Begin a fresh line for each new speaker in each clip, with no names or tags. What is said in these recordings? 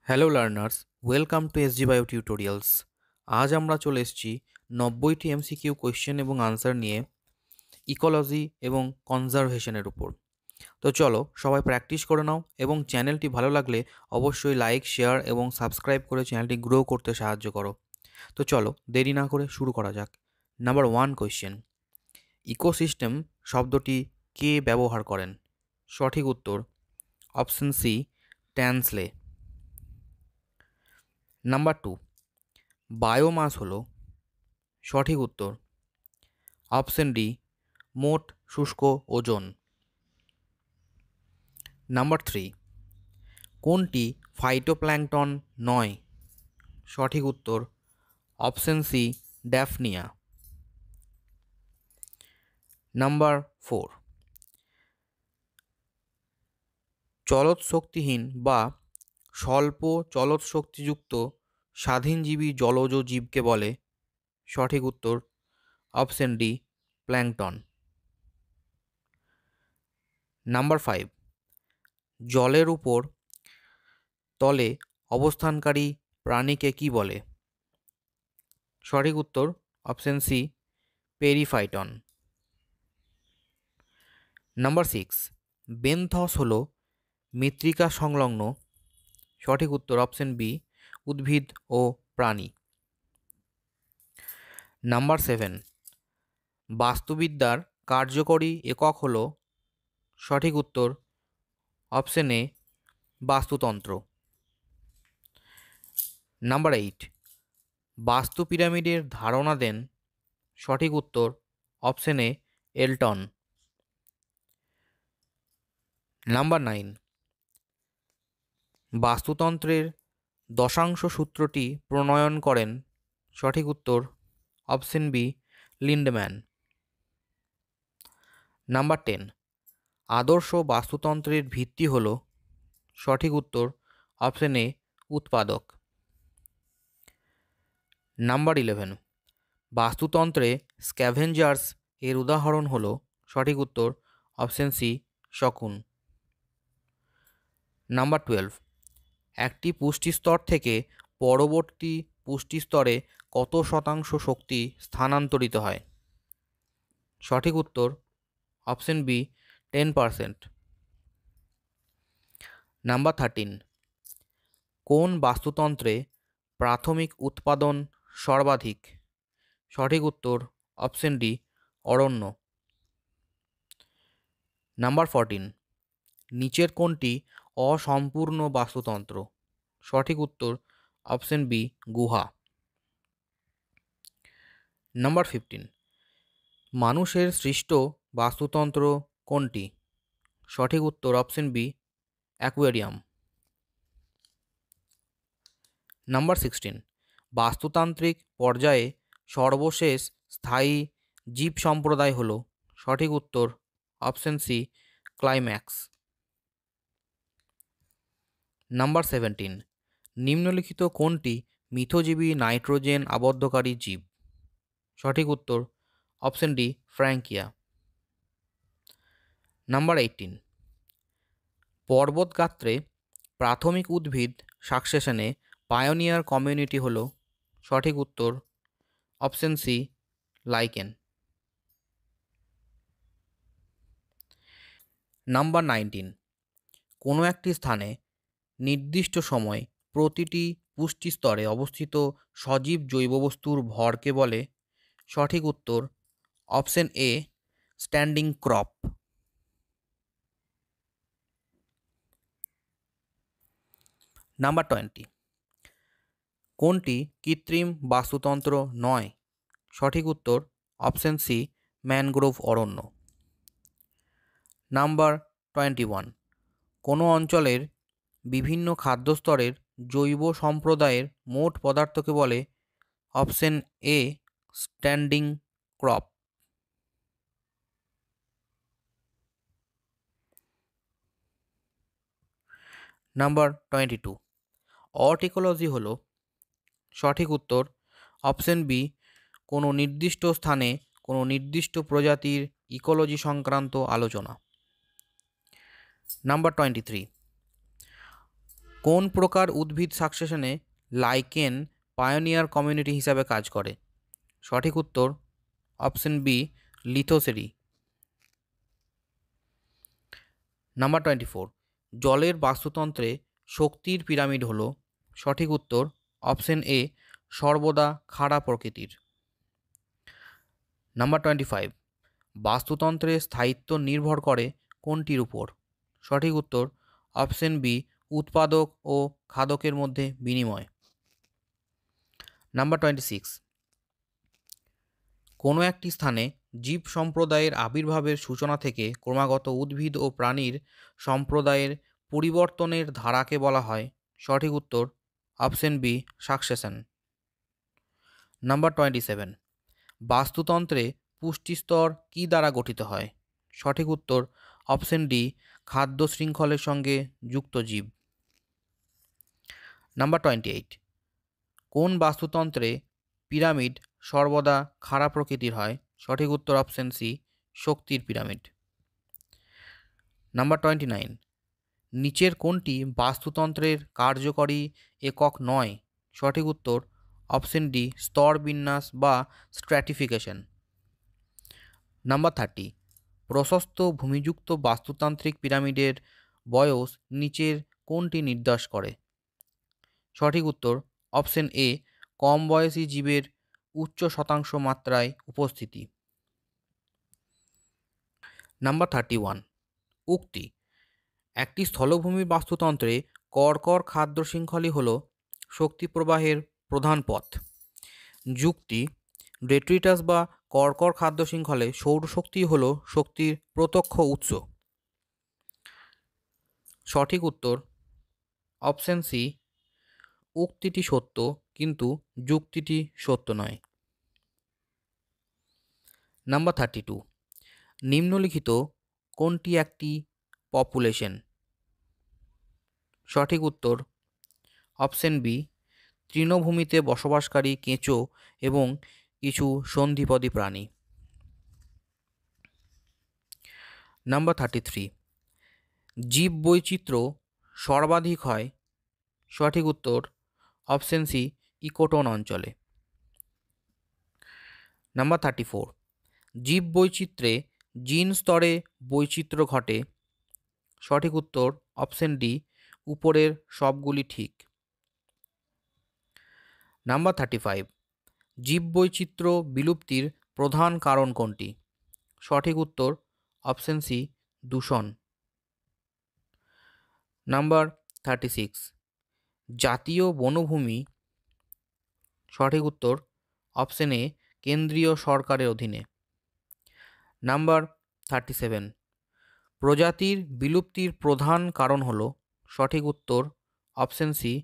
Hello learners, welcome to SG bio tutorials. আজ আমরা চলে এসেছি 90টি এমসিকিউ কোয়েশ্চেন এবং আনসার নিয়ে ইকোলজি এবং কনজারভেশনের উপর। তো চলো সবাই প্র্যাকটিস করে নাও এবং চ্যানেলটি ভালো লাগলে অবশ্যই লাইক, শেয়ার এবং সাবস্ক্রাইব করে চ্যানেলটি গ্রো করতে সাহায্য করো। তো চলো দেরি না করে শুরু করা যাক। নাম্বার 1 কোয়েশ্চেন, ইকোসিস্টেম শব্দটি কে ব্যবহার করেন? সঠিক উত্তর option C, Tansley. Number 2, biomass হলো? সঠিক উত্তর অপশন ডি, মোট শুষ্ক ওজন। নাম্বার 3, কোনটি ফাইটোপ্ল্যাঙ্কটন নয়? সঠিক উত্তর অপশন সি, ড্যাফনিয়া। নাম্বার 4, চলৎশক্তিহীন বা স্বল্প চলৎশক্তিযুক্ত স্বাধীনজীবী জলজ জীবকে বলে? সঠিক উত্তর অপশন ডি, প্ল্যাঙ্কটন। নাম্বার 5, জলের উপর তলে অবস্থানকারী প্রাণীকে কি বলে? সঠিক উত্তর অপশন সি, পেরিফাইটন। নাম্বার 6, বেনথস হলো মৃত্তিকা সংলগ্ন? সঠিক উত্তর অপশন বি, উদ্ভিদ ও প্রাণী। নাম্বার 7, বাস্তুবিদ্যার কার্যকরী একক হলো? সঠিক উত্তর অপশন এ, বাস্তুতন্ত্র। নাম্বার 8, বাস্তু পিরামিডের ধারণা দেন? সঠিক উত্তর অপশন এ, এলটন। নাম্বার 9, বাস্তুতন্ত্রের দশাংশ সূত্রটি প্রণয়ন করেন? সঠিক উত্তর অপশন বি, লিন্ডম্যান। নাম্বার 10, আদর্শ বাস্তুতন্ত্রের ভিত্তি হল? সঠিক উত্তর অপশন এ, উৎপাদক। নাম্বার 11, বাস্তুতন্ত্রে স্ক্যাভেঞ্জার্স এর উদাহরণ হল? সঠিক উত্তর অপশন সি, শকুন। নাম্বার 12, একটি পুষ্টিস্তর থেকে পরবর্তী পুষ্টিস্তরে কত শতাংশ শক্তি স্থানান্তরিত হয়? সঠিক উত্তর অপশন বি, 10%। নাম্বার 13, কোন বাস্তুতন্ত্রে প্রাথমিক উৎপাদন সর্বাধিক? সঠিক উত্তর অপশন ডি, অরণ্য। নাম্বার 14, নিচের কোনটি অসম্পূর্ণ বাস্তুতন্ত্র? সঠিক উত্তর অপশন বি, গুহা। নাম্বার 15, মানুষের সৃষ্ট বাস্তুতন্ত্র কোনটি? সঠিক উত্তর অপশন বি, অ্যাকুয়ারিয়াম। নাম্বার 16, বাস্তুতান্ত্রিক পর্যায়ে সর্বশেষ স্থায়ী জীব সম্প্রদায় হল? সঠিক উত্তর অপশন সি, ক্লাইম্যাক্স। নাম্বার 17, নিম্নলিখিত কোনটি মিথজীবী নাইট্রোজেন আবদ্ধকারী জীব? সঠিক উত্তর অপশন ডি, ফ্র্যাঙ্কিয়া। নাম্বার 18, পর্বত গাত্রে প্রাথমিক উদ্ভিদ সাকসেশনে পায়োনিয়ার কমিউনিটি হল? সঠিক উত্তর অপশন সি, লাইকেন। নাম্বার 19, কোনো একটি স্থানে নির্দিষ্ট সময় প্রতিটি পুষ্টিস্তরে অবস্থিত সজীব জৈববস্তুর ভরকে বলে? সঠিক উত্তর অপশন এ, স্ট্যান্ডিং ক্রপ। নাম্বার 20, কোনটি কৃত্রিম বাস্তুতন্ত্র নয়? সঠিক উত্তর অপশন সি, ম্যানগ্রোভ অরণ্য। নাম্বার 21, কোনো অঞ্চলের বিভিন্ন খাদ্যস্তরের জৈব সম্প্রদায়ের মোট পদার্থকে বলে? Option A, standing crop. Number 22, অর্টিকোলজি হল? সঠিক উত্তর অপশন বি, কোনো নির্দিষ্ট স্থানে কোনো নির্দিষ্ট প্রজাতির ইকোলজি সংক্রান্ত আলোচনা। নাম্বার 23, কোন প্রকার উদ্ভিদ সাকসেশনে লাইকেন পায়োনিয়ার কমিউনিটি হিসাবে কাজ করে? সঠিক উত্তর অপশন বি লিথোসেরি। নাম্বার 24, জলের বাস্তুতন্ত্রে শক্তির পিরামিড হলো? সঠিক উত্তর অপশন এ সর্বদা খাড়া প্রকৃতির। নাম্বার 25, বাস্তুতন্ত্রের স্থায়িত্ব নির্ভর করে কোনটির উপর? সঠিক উত্তর অপশন বি উৎপাদক ও খাদকের মধ্যে বিনিময়। নাম্বার 26, কোনো একটি স্থানে জীব সম্প্রদায়ের আবির্ভাবের সূচনা থেকে ক্রমাগত উদ্ভিদ ও প্রাণীর সম্প্রদায়ের পরিবর্তনের ধারাকে বলা হয়? সঠিক উত্তর অপশন বি সাকসেশন। নাম্বার 27, বাস্তুতন্ত্রে পুষ্টিস্তর কী দ্বারা গঠিত হয়? সঠিক উত্তর অপশন ডি খাদ্য শৃঙ্খলের সঙ্গে যুক্ত জীব। নাম্বার 28, কোন বাস্তুতন্ত্রে পিরামিড সর্বদা খাড়া প্রকৃতির হয়? সঠিক উত্তর অপশন সি শক্তির পিরামিড। নাম্বার 29, নিচের কোনটি বাস্তুতন্ত্রের কার্যকরী একক নয়? সঠিক উত্তর অপশন ডি স্তর বিন্যাস বা স্ট্র্যাটিফিকেশন। নাম্বার 30, প্রশস্ত ভূমিযুক্ত বাস্তুতান্ত্রিক পিরামিডের বয়স নিচের কোনটি নির্দেশ করে? সঠিক উত্তর অপশন এ কম বয়সী জীবের উচ্চ শতাংশ মাত্রায় উপস্থিতি। নাম্বার 31, উক্তি, একটি স্থলভূমির বাস্তুতন্ত্রে কর্কর খাদ্য শৃঙ্খলই হল শক্তি প্রবাহের প্রধান পথ। যুক্তি, ডেট্রিটাস বা কর্কর খাদ্য শৃঙ্খলে সৌরশক্তি হল শক্তির প্রত্যক্ষ উৎস। সঠিক উত্তর অপশন সি উক্তিটি সত্য কিন্তু যুক্তিটি সত্য নয়। নাম্বার 32, নিম্নলিখিত কোনটি একটি পপুলেশন? সঠিক উত্তর অপশন বি তৃণভূমিতে বসবাসকারী কেঁচো এবং কিছু সন্ধিপদী প্রাণী। নাম্বার 33, জীব বৈচিত্র্য সর্বাধিক হয়? সঠিক উত্তর অপশন সি ইকোটোন অঞ্চলে। নাম্বার 34, জীব বৈচিত্র্যে জিন স্তরে বৈচিত্র্য ঘটে? সঠিক উত্তর অপশন ডি উপরের সবগুলি ঠিক। নাম্বার 35, জীব বৈচিত্র্য বিলুপ্তির প্রধান কারণ কোনটি? সঠিক উত্তর অপশন সি দূষণ। নাম্বার 36, জাতীয় বনভূমি? সঠিক উত্তর অপশন এ কেন্দ্রীয় সরকারের অধীনে। নাম্বার 37, প্রজাতির বিলুপ্তির প্রধান কারণ হল? সঠিক উত্তর অপশন সি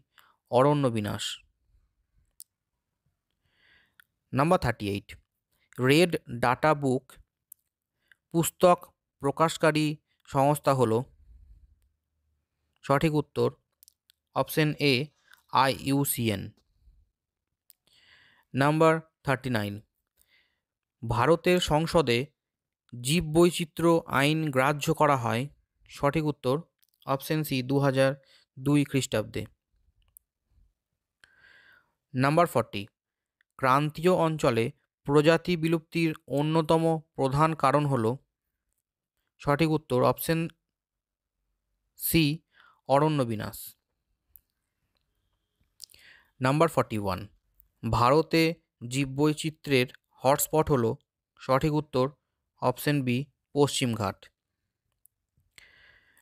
অরণ্য বিনাশ। নাম্বার 38, রেড ডাটা বুক পুস্তক প্রকাশকারী সংস্থা হল? সঠিক উত্তর অপশন এ IUCN। নাম্বার 39, ভারতের সংসদে জীববৈচিত্র্য আইন গ্রাহ্য করা হয়? সঠিক উত্তর অপশন সি 2002 খ্রিস্টাব্দে। নাম্বার 40, ক্রান্তীয় অঞ্চলে প্রজাতি বিলুপ্তির অন্যতম প্রধান কারণ হল? সঠিক উত্তর অপশন সি অরণ্য বিনাশ। নাম্বার 41, ভারতে জীববৈচিত্র্যের হটস্পট হল? সঠিক উত্তর অপশন বি পশ্চিমঘাট।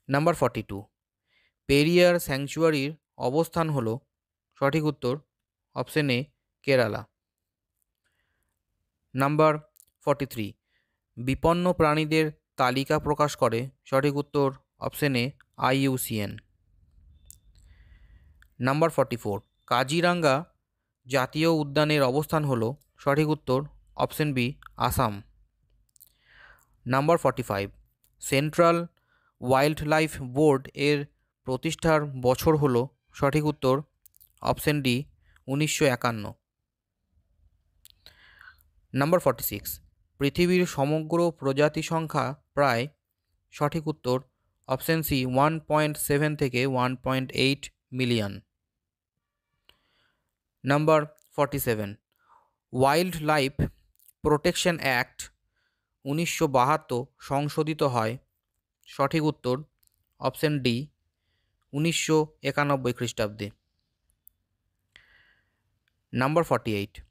নাম্বার 42, পেরিয়ার স্যাংচুয়ারির অবস্থান হল? সঠিক উত্তর অপশন এ কেরালা। নাম্বার 43, বিপন্ন প্রাণীদের তালিকা প্রকাশ করে? সঠিক উত্তর option A IUCN। Number 44, Kaziranga জাতীয় উদ্যানের অবস্থান হল? সঠিক উত্তর option B Assam. Number 45, central wildlife board এর প্রতিষ্ঠার বছর হল? সঠিক উত্তর অপশন ডি 1951। নাম্বার 46, পৃথিবীর সমগ্র প্রজাতি সংখ্যা প্রায়? সঠিক উত্তর অপশন সি 1.7 থেকে 1.8 million. Number 47, wild life protection act 1972 সংশোধিত হয়। সঠিক উত্তর অপশন ডি 1991 খ্রিস্টাব্দে। নাম্বার 48,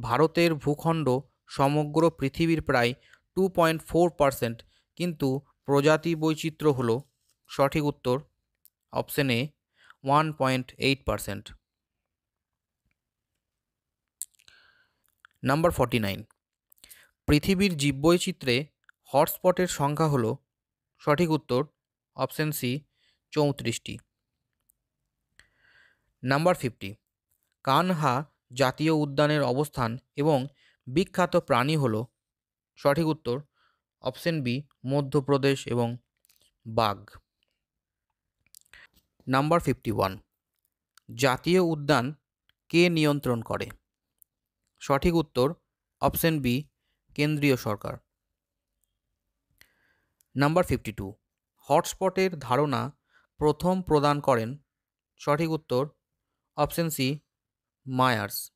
ভারতের ভূখণ্ড সমগ্র পৃথিবীর প্রায় 2.4%, কিন্তু প্রজাতি বৈচিত্র্য হল। সঠিক উত্তর অপশন এ 1.8%। নাম্বার 49, পৃথিবীর জীববৈচিত্র্যে হটস্পটের সংখ্যা হল। সঠিক উত্তর অপশন সি 34টি। নাম্বার 50, কানহা জাতীয় উদ্যানের অবস্থান এবং বিখ্যাত প্রাণী হল। সঠিক উত্তর অপশন বি মধ্যপ্রদেশ এবং বাঘ। নাম্বার 51, জাতীয় উদ্যান কে নিয়ন্ত্রণ করে? সঠিক উত্তর অপশন বি কেন্দ্রীয় সরকার। নাম্বার 52, হটস্পটের ধারণা প্রথম প্রদান করেন। সঠিক উত্তর অপশন সি মায়ার্স।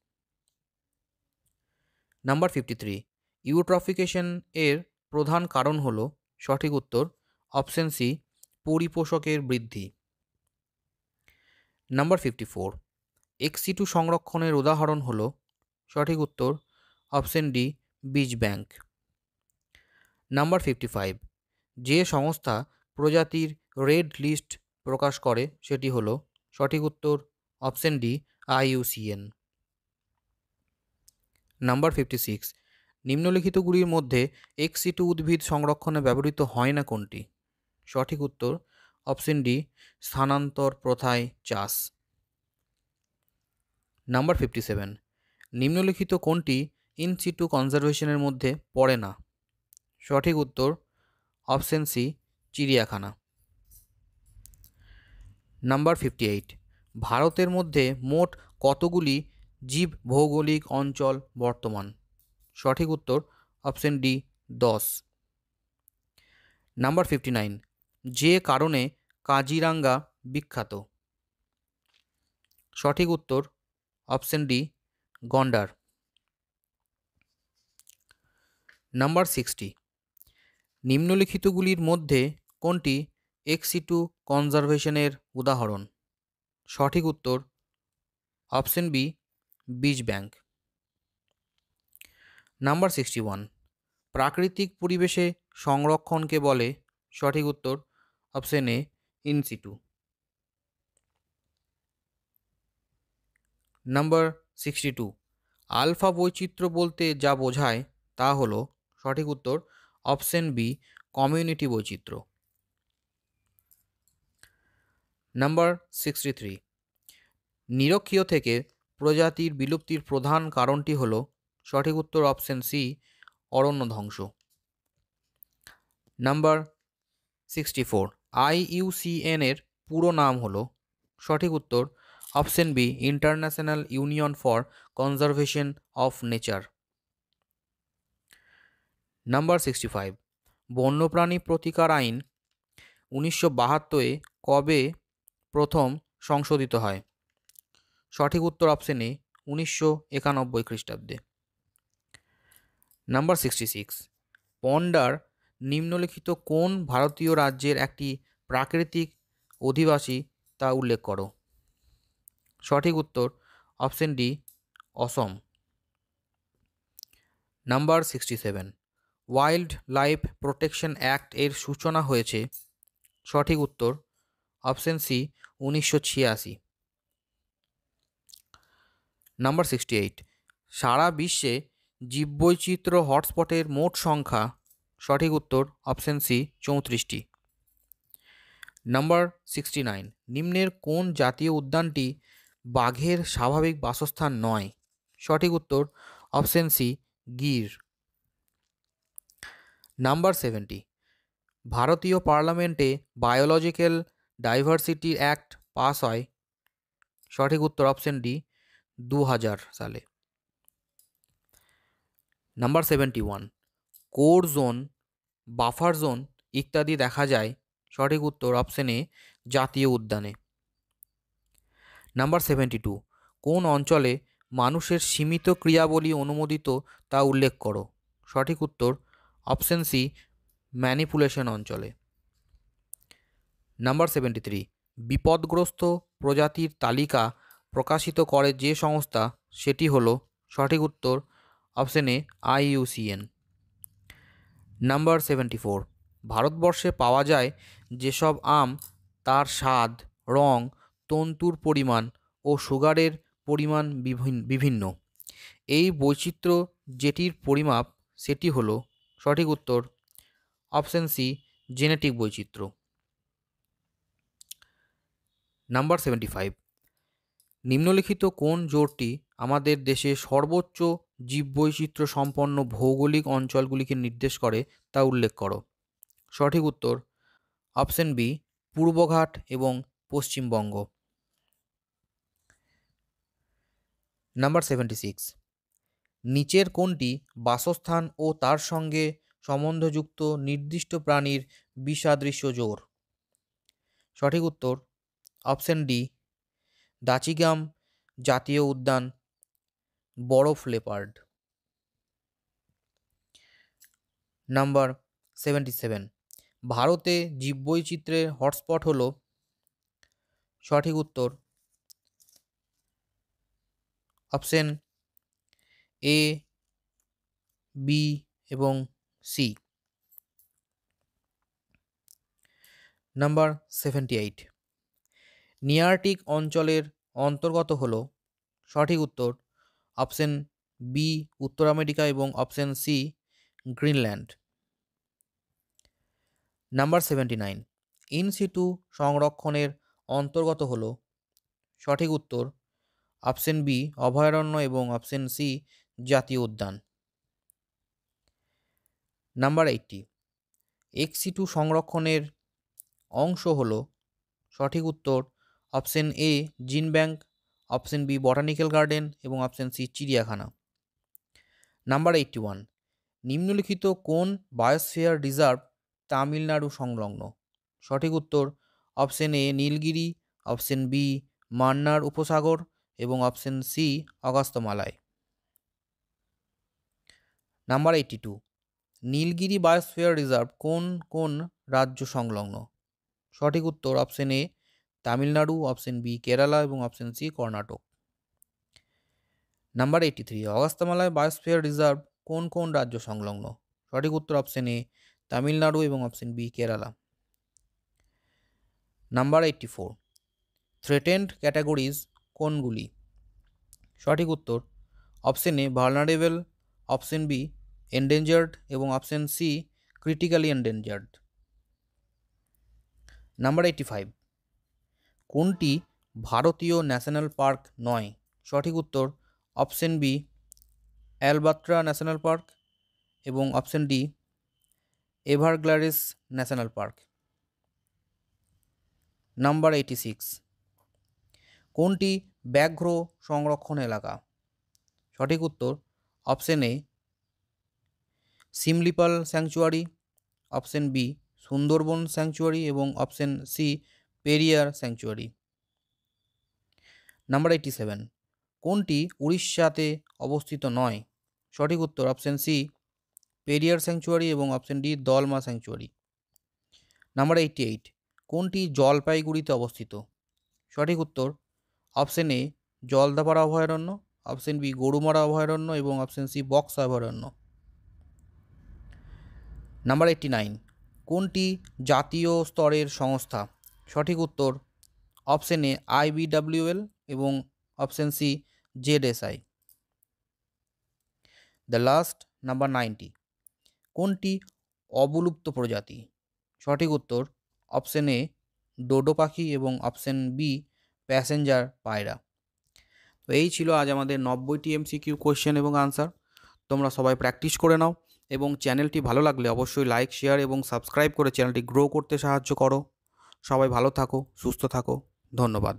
নাম্বার 53, ইউট্রফিকেশন এর প্রধান কারণ হল। সঠিক উত্তর অপশন সি পরিপোষকের বৃদ্ধি। নাম্বার 54, ex-situ সংরক্ষণের উদাহরণ হল। সঠিক উত্তর অপশন ডি বীজ ব্যাংক। নাম্বার 55, যে সংস্থা প্রজাতির রেড লিস্ট প্রকাশ করে সেটি হল। সঠিক উত্তর অপশন ডি IUCN। নাম্বার 56, নিম্নলিখিতগুলির মধ্যে ex-situ উদ্ভিদ সংরক্ষণে ব্যবহৃত হয় না কোনটি? সঠিক উত্তর অপশন ডি স্থানান্তর প্রথায় চাষ। নাম্বার 57, নিম্নলিখিত কোনটি ইন সিটু কনজারভেশনের মধ্যে পড়ে না? সঠিক উত্তর অপশন সি চিড়িয়াখানা। নাম্বার 58, ভারতের মধ্যে মোট কতগুলি জীব ভৌগোলিক অঞ্চল বর্তমান? সঠিক উত্তর অপশন ডি 10। নাম্বার 59, যে কারণে কাজিরাঙ্গা বিখ্যাত? সঠিক উত্তর অপশন ডি গন্ডার। নাম্বার 60, নিম্নলিখিতগুলির মধ্যে কোনটি ex-situ কনজারভেশনের উদাহরণ? সঠিক উত্তর অপশন বি বীজ ব্যাংক। নাম্বার 61, প্রাকৃতিক পরিবেশে সংরক্ষণকে বলে। সঠিক উত্তর option A in situ. Number 62, alpha বৈচিত্র্য বলতে যা বোঝায় তা হলো। সঠিক উত্তর অপশন বি কমিউনিটি বৈচিত্র্য। নাম্বার 63, নিরক্ষীয় থেকে প্রজাতির বিলুপ্তির প্রধান কারণটি হল। সঠিক উত্তর অপশন সি অরণ্য ধ্বংস। নাম্বার 64, IUCN এর পুরো নাম হল। সঠিক উত্তর option B international union for conservation of nature. Number 65, বন্যপ্রাণী প্রতিকার আইন 1972 কবে প্রথম সংশোধিত হয়? সঠিক উত্তর অপশন এ 1991 খ্রিস্টাব্দে। নাম্বার 66, পন্ডার নিম্নলিখিত কোন ভারতীয় রাজ্যের একটি প্রাকৃতিক অধিবাসী তা উল্লেখ করো? সঠিক উত্তর option D Assam. Number 67, wild life protection act এর সূচনা হয়েছে। সঠিক উত্তর অপশন সি 1986। নাম্বার 68, সারা বিশ্বে জীববৈচিত্র্য হটস্পটের মোট সংখ্যা। সঠিক উত্তর অপশন সি 34টি। নাম্বার 69, নিম্নের কোন জাতীয় উদ্যানটি বাঘের স্বাভাবিক বাসস্থান নয়? সঠিক উত্তর অপশন সি গির। নাম্বার 70, ভারতীয় পার্লামেন্টে বায়োলজিক্যাল ডাইভার্সিটি অ্যাক্ট পাস হয়। সঠিক উত্তর অপশন ডি 2000 সালে। Number 71, core zone, buffer zone ইত্যাদি দেখা যায়। সঠিক উত্তর অপশন এ জাতীয় উদ্যানে। নাম্বার 72, কোন অঞ্চলে মানুষের সীমিত ক্রিয়াবলী অনুমোদিত তা উল্লেখ করো। সঠিক উত্তর অপশন সি, ম্যানিপুলেশন অঞ্চলে। নাম্বার 73, বিপদগ্রস্ত প্রজাতির তালিকা প্রকাশিত করে যে সংস্থা, সেটি হলো। সঠিক উত্তর অপশন এ, IUCN। নাম্বার 74, ভারতবর্ষে পাওয়া যায় যেসব আম তার স্বাদ, রং, তন্তুর পরিমাণ ও সুগারের পরিমাণ বিভিন্ন, এই বৈচিত্র্য যেটির পরিমাপ সেটি হলো। সঠিক উত্তর অপশন সি, জেনেটিক বৈচিত্র্য। নাম্বার 75, নিম্নলিখিত কোন জোটটি আমাদের দেশে সর্বোচ্চ জীববৈচিত্র্য সম্পন্ন ভৌগোলিক অঞ্চলগুলিকে নির্দেশ করে তা উল্লেখ করো। সঠিক উত্তর অপশন বি, পূর্বঘাট এবং পশ্চিমবঙ্গ। নাম্বার 76, নিচের কোনটি বাসস্থান ও তার সঙ্গে সম্বন্ধযুক্ত নির্দিষ্ট প্রাণীর বিসাদৃশ্য জোর। সঠিক উত্তর অপশন ডি, দাচিগাম জাতীয় উদ্যান, বরফ লেপার্ড। নাম্বার 77, ভারতে জীববৈচিত্র্যের হটস্পট হলো। সঠিক উত্তর অপশন এ, বি এবং সি। নাম্বার 78, নিয়ার্কটিক অঞ্চলের অন্তর্গত হলো। সঠিক উত্তর অপশন বি, উত্তর আমেরিকা এবং option C, Greenland. Number 79, in situ সংরক্ষণের অন্তর্গত হলো। সঠিক উত্তর অপশন বি, অভয়ারণ্য এবং অপশন সি, জাতীয় উদ্যান। নাম্বার 80, এক্স সিটু সংরক্ষণের অংশ হলো। সঠিক উত্তর option A, gene bank, option B, botanical garden এবং অপশন সি, চিড়িয়াখানা। নাম্বার 81, নিম্নলিখিত কোন বায়োস্ফিয়ার রিজার্ভ তামিলনাড়ু সংলগ্ন। সঠিক উত্তর option A, Nilgiri, option B, Mannar উপসাগর এবং option C, Agasthyamalai. Number 82, Nilgiri biosphere reserve কোন কোন রাজ্য সংলগ্ন। সঠিক উত্তর option A, Tamil Nadu, option B, Kerala এবং option C, Karnataka. Number 83, Agasthyamalai biosphere reserve কোন কোন রাজ্য সংলগ্ন। সঠিক উত্তর অপশন এ, তামিলনাড়ু এবং option B, Kerala. Number 84, threatened categories কোনগুলি। সঠিক উত্তর option A, vulnerable, option B, endangered এবং option C, critically endangered. Number 85, কোনটি ভারতীয় ন্যাশনাল পার্ক নয়। সঠিক উত্তর অপশন বি, অ্যালবাত্রা ন্যাশনাল পার্ক এবং option D, Everglades national park. নাম্বার 86, কোনটি ব্যাঘ্র সংরক্ষণ এলাকা। সঠিক উত্তর option A, Simlipal sanctuary, option B, Sundarban sanctuary এবং option C, Periyar sanctuary. Number 87, কোনটি উড়িষ্যাতে অবস্থিত নয়। সঠিক উত্তর অপশন সি, পেরিয়ার স্যাংচুয়ারি এবং option D, Dalma sanctuary. Number 88, কোনটি জলপাইগুড়িতে অবস্থিত। সঠিক উত্তর অপশন এ, জলদাপাড়া অভয়ারণ্য, অপশন বি, গরুমারা অভয়ারণ্য এবং অপশন সি, বক্সা অভয়ারণ্য। নাম্বার 89, কোনটি জাতীয় স্তরের সংস্থা। সঠিক উত্তর অপশন এ, IBWL এবং option C, ZSI। The last number 90, কোনটি অবলুপ্ত প্রজাতি। সঠিক উত্তর অপশন এ, ডোডো পাখি এবং অপশন বি, প্যাসেঞ্জার পায়রা। তো এই ছিল আজ আমাদের 90টি MCQ কোয়েশ্চেন এবং আনসার। তোমরা সবাই প্র্যাকটিস করে নাও এবং চ্যানেলটি ভালো লাগলে অবশ্যই লাইক, শেয়ার এবং সাবস্ক্রাইব করে চ্যানেলটি গ্রো করতে সাহায্য করো। সবাই ভালো থাকো, সুস্থ থাকো, ধন্যবাদ।